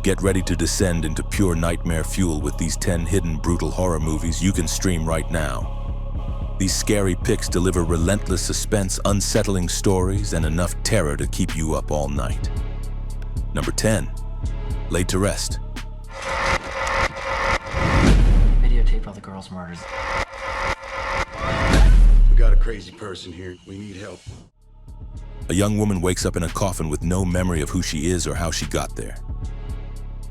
Get ready to descend into pure nightmare fuel with these 10 hidden brutal horror movies you can stream right now. These scary picks deliver relentless suspense, unsettling stories, and enough terror to keep you up all night. Number 10, Laid to Rest. Videotape all the girls' murders. We got a crazy person here. We need help. A young woman wakes up in a coffin with no memory of who she is or how she got there.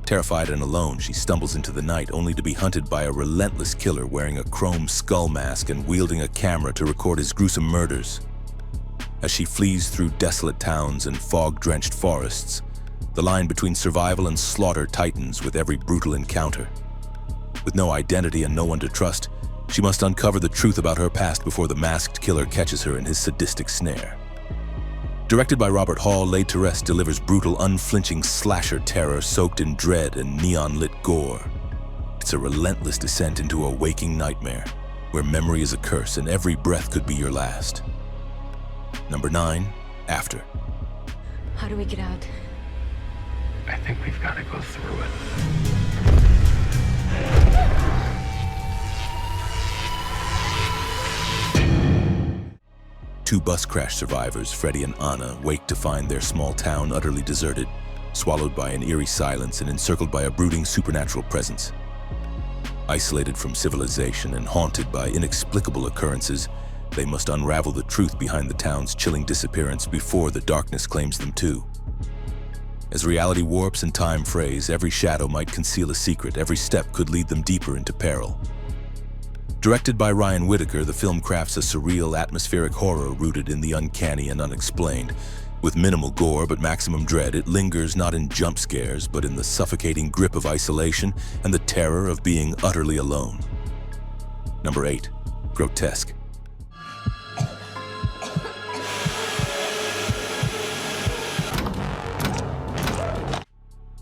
Terrified and alone, she stumbles into the night only to be hunted by a relentless killer wearing a chrome skull mask and wielding a camera to record his gruesome murders. As she flees through desolate towns and fog-drenched forests, the line between survival and slaughter tightens with every brutal encounter. With no identity and no one to trust, she must uncover the truth about her past before the masked killer catches her in his sadistic snare. Directed by Robert Hall, Laid to Rest delivers brutal, unflinching slasher terror soaked in dread and neon-lit gore. It's a relentless descent into a waking nightmare, where memory is a curse and every breath could be your last. Number 9, After. How do we get out? I think we've got to go through it. Two bus crash survivors, Freddie and Anna, wake to find their small town utterly deserted, swallowed by an eerie silence and encircled by a brooding supernatural presence. Isolated from civilization and haunted by inexplicable occurrences, they must unravel the truth behind the town's chilling disappearance before the darkness claims them too. As reality warps and time frays, every shadow might conceal a secret, every step could lead them deeper into peril. Directed by Ryan Whitaker, the film crafts a surreal, atmospheric horror rooted in the uncanny and unexplained. With minimal gore but maximum dread, it lingers not in jump scares, but in the suffocating grip of isolation and the terror of being utterly alone. Number 8, Grotesque.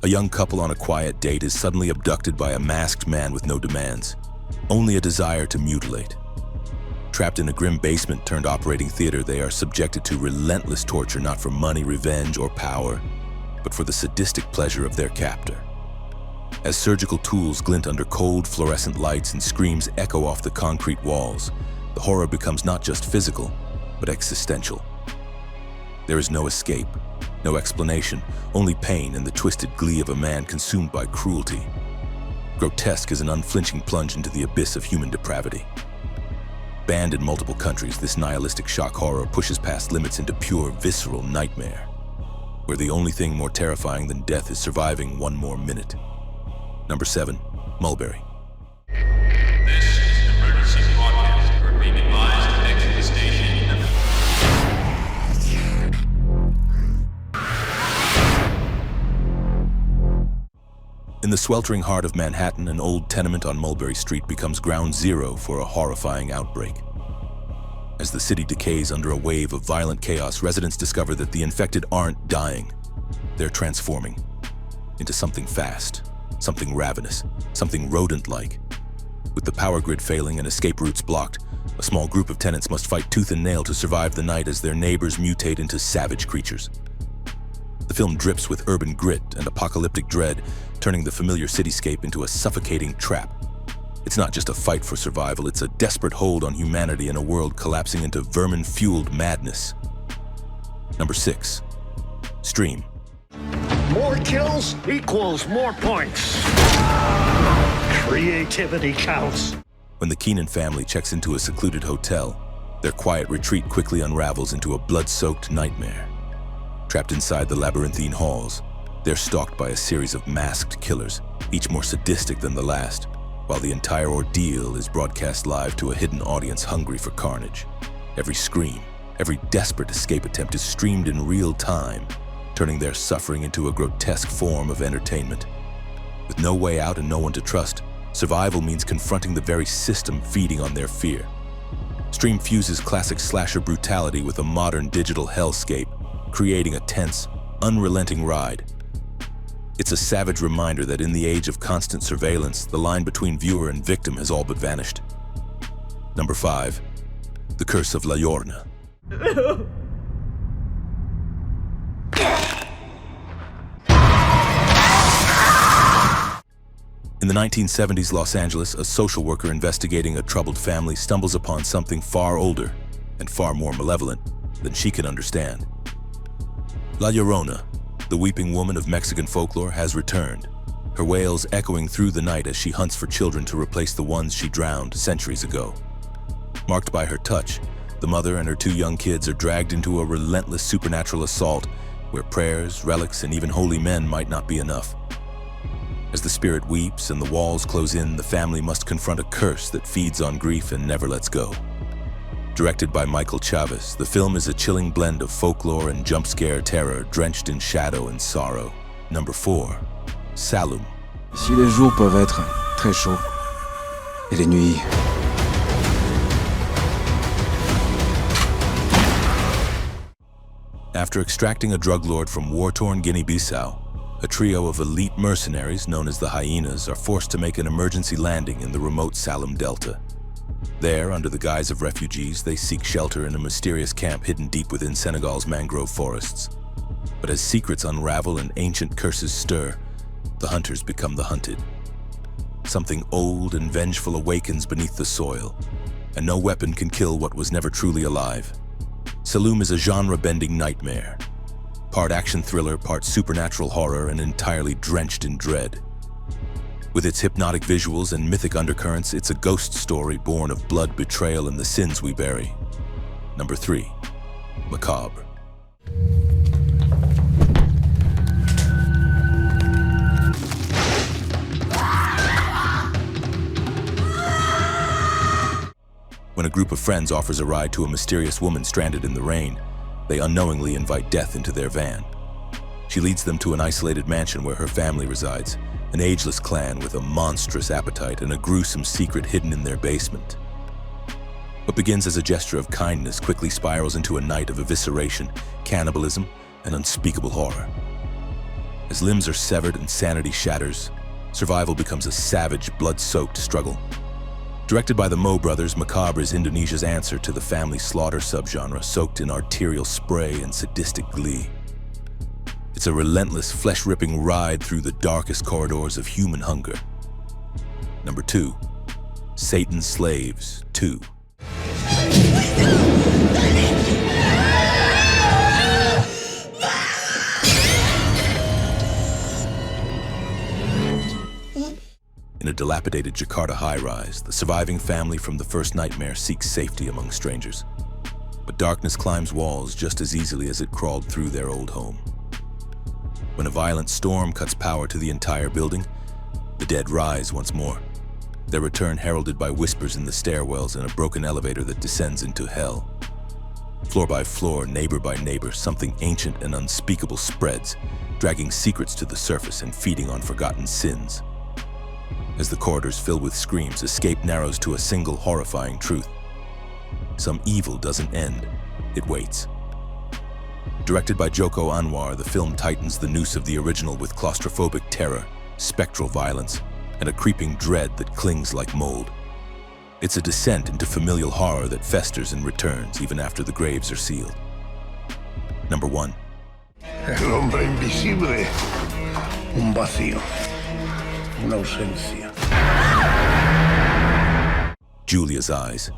A young couple on a quiet date is suddenly abducted by a masked man with no demands, only a desire to mutilate. Trapped in a grim basement turned operating theater, they are subjected to relentless torture not for money, revenge, or power, but for the sadistic pleasure of their captor. As surgical tools glint under cold fluorescent lights and screams echo off the concrete walls, the horror becomes not just physical, but existential. There is no escape, no explanation, only pain and the twisted glee of a man consumed by cruelty. Grotesque is an unflinching plunge into the abyss of human depravity. Banned in multiple countries, this nihilistic shock horror pushes past limits into pure, visceral nightmare, where the only thing more terrifying than death is surviving one more minute. Number 7, Mulberry. This is an emergency broadcast. We're being advised to exit the station. In the sweltering heart of Manhattan, an old tenement on Mulberry Street becomes ground zero for a horrifying outbreak. As the city decays under a wave of violent chaos, residents discover that the infected aren't dying. They're transforming into something fast, something ravenous, something rodent-like. With the power grid failing and escape routes blocked, a small group of tenants must fight tooth and nail to survive the night as their neighbors mutate into savage creatures. The film drips with urban grit and apocalyptic dread, turning the familiar cityscape into a suffocating trap. It's not just a fight for survival, it's a desperate hold on humanity in a world collapsing into vermin-fueled madness. Number 6, Stream. More kills equals more points. Creativity counts. When the Keenan family checks into a secluded hotel, their quiet retreat quickly unravels into a blood-soaked nightmare. Trapped inside the labyrinthine halls, they're stalked by a series of masked killers, each more sadistic than the last, while the entire ordeal is broadcast live to a hidden audience hungry for carnage. Every scream, every desperate escape attempt is streamed in real time, turning their suffering into a grotesque form of entertainment. With no way out and no one to trust, survival means confronting the very system feeding on their fear. Stream fuses classic slasher brutality with a modern digital hellscape, creating a tense, unrelenting ride. It's a savage reminder that in the age of constant surveillance, the line between viewer and victim has all but vanished. Number 5, The Curse of La Llorna. In the 1970s Los Angeles, a social worker investigating a troubled family stumbles upon something far older and far more malevolent than she can understand. La Llorona, the weeping woman of Mexican folklore, has returned, her wails echoing through the night as she hunts for children to replace the ones she drowned centuries ago. Marked by her touch, the mother and her 2 young kids are dragged into a relentless supernatural assault where prayers, relics, and even holy men might not be enough. As the spirit weeps and the walls close in, the family must confront a curse that feeds on grief and never lets go. Directed by Michael Chavez, the film is a chilling blend of folklore and jump-scare terror drenched in shadow and sorrow. Number 4. Saloum. Si les jours peuvent être très chauds, et les nuits... After extracting a drug lord from war-torn Guinea-Bissau, a trio of elite mercenaries known as the Hyenas are forced to make an emergency landing in the remote Saloum Delta. There, under the guise of refugees, they seek shelter in a mysterious camp hidden deep within Senegal's mangrove forests. But as secrets unravel and ancient curses stir, the hunters become the hunted. Something old and vengeful awakens beneath the soil, and no weapon can kill what was never truly alive. Saloum is a genre-bending nightmare, part action thriller, part supernatural horror, and entirely drenched in dread. With its hypnotic visuals and mythic undercurrents, it's a ghost story born of blood, betrayal, and the sins we bury. Number 3. Macabre. When a group of friends offers a ride to a mysterious woman stranded in the rain, they unknowingly invite death into their van. She leads them to an isolated mansion where her family resides, an ageless clan with a monstrous appetite and a gruesome secret hidden in their basement. What begins as a gesture of kindness quickly spirals into a night of evisceration, cannibalism, and unspeakable horror. As limbs are severed and sanity shatters, survival becomes a savage, blood-soaked struggle. Directed by the Mo brothers, Macabre is Indonesia's answer to the family slaughter subgenre, soaked in arterial spray and sadistic glee. It's a relentless, flesh-ripping ride through the darkest corridors of human hunger. Number 2. Satan's Slaves 2. In a dilapidated Jakarta high-rise, the surviving family from the first nightmare seeks safety among strangers. But darkness climbs walls just as easily as it crawled through their old home. When a violent storm cuts power to the entire building, the dead rise once more, their return heralded by whispers in the stairwells and a broken elevator that descends into hell. Floor by floor, neighbor by neighbor, something ancient and unspeakable spreads, dragging secrets to the surface and feeding on forgotten sins. As the corridors fill with screams, escape narrows to a single horrifying truth. Some evil doesn't end, it waits. Directed by Joko Anwar, the film tightens the noose of the original with claustrophobic terror, spectral violence, and a creeping dread that clings like mold. It's a descent into familial horror that festers and returns even after the graves are sealed. Number 1. El hombre invisible. Un vacío. Una ausencia. Julia's Eyes.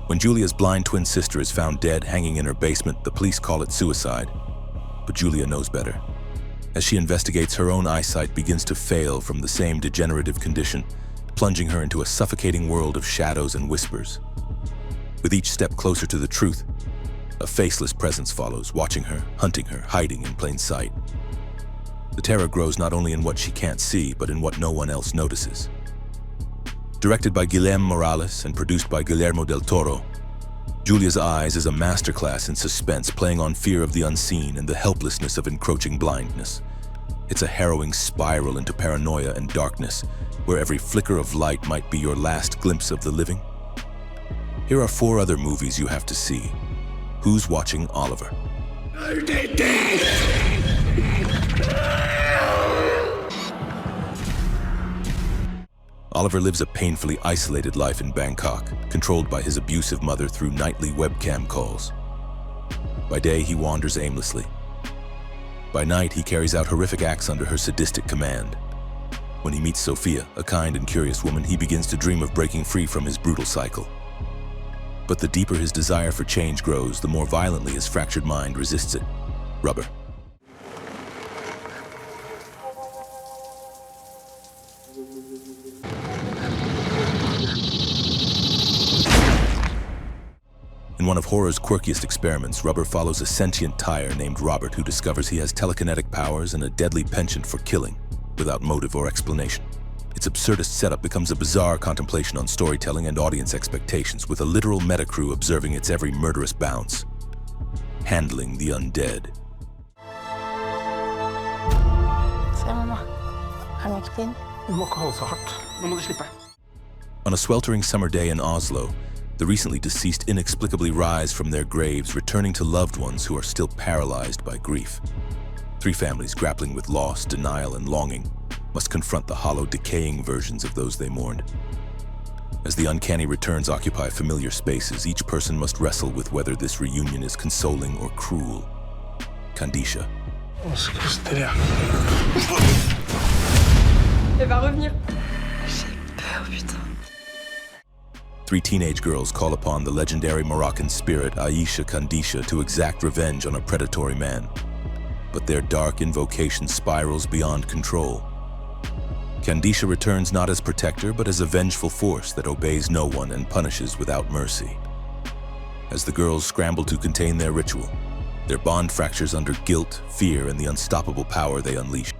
When Julia's blind twin sister is found dead hanging in her basement, the police call it suicide. But Julia knows better. As she investigates, her own eyesight begins to fail from the same degenerative condition, plunging her into a suffocating world of shadows and whispers. With each step closer to the truth, a faceless presence follows, watching her, hunting her, hiding in plain sight. The terror grows not only in what she can't see, but in what no one else notices. Directed by Guillermo Morales and produced by Guillermo del Toro, Julia's Eyes is a masterclass in suspense, playing on fear of the unseen and the helplessness of encroaching blindness. It's a harrowing spiral into paranoia and darkness, where every flicker of light might be your last glimpse of the living. Here are 4 other movies you have to see. Who's Watching Oliver? Oliver lives a painfully isolated life in Bangkok, controlled by his abusive mother through nightly webcam calls. By day, he wanders aimlessly. By night, he carries out horrific acts under her sadistic command. When he meets Sophia, a kind and curious woman, he begins to dream of breaking free from his brutal cycle. But the deeper his desire for change grows, the more violently his fractured mind resists it. Rubber. In one of horror's quirkiest experiments, Rubber follows a sentient tire named Robert who discovers he has telekinetic powers and a deadly penchant for killing, without motive or explanation. Its absurdist setup becomes a bizarre contemplation on storytelling and audience expectations, with a literal metacrew observing its every murderous bounce. Handling the undead. Se, mamma. Har du ikke din? Du må ikke holde så hardt. Nå må du slippe. On a sweltering summer day in Oslo, the recently deceased inexplicably rise from their graves, returning to loved ones who are still paralyzed by grief. Three families grappling with loss, denial, and longing must confront the hollow, decaying versions of those they mourned. As the uncanny returns occupy familiar spaces, each person must wrestle with whether this reunion is consoling or cruel. Candisha. Elle va revenir. J'ai peur, putain. Three teenage girls call upon the legendary Moroccan spirit Aisha Candisha to exact revenge on a predatory man. But their dark invocation spirals beyond control. Candisha returns not as protector, but as a vengeful force that obeys no one and punishes without mercy. As the girls scramble to contain their ritual, their bond fractures under guilt, fear, and the unstoppable power they unleash.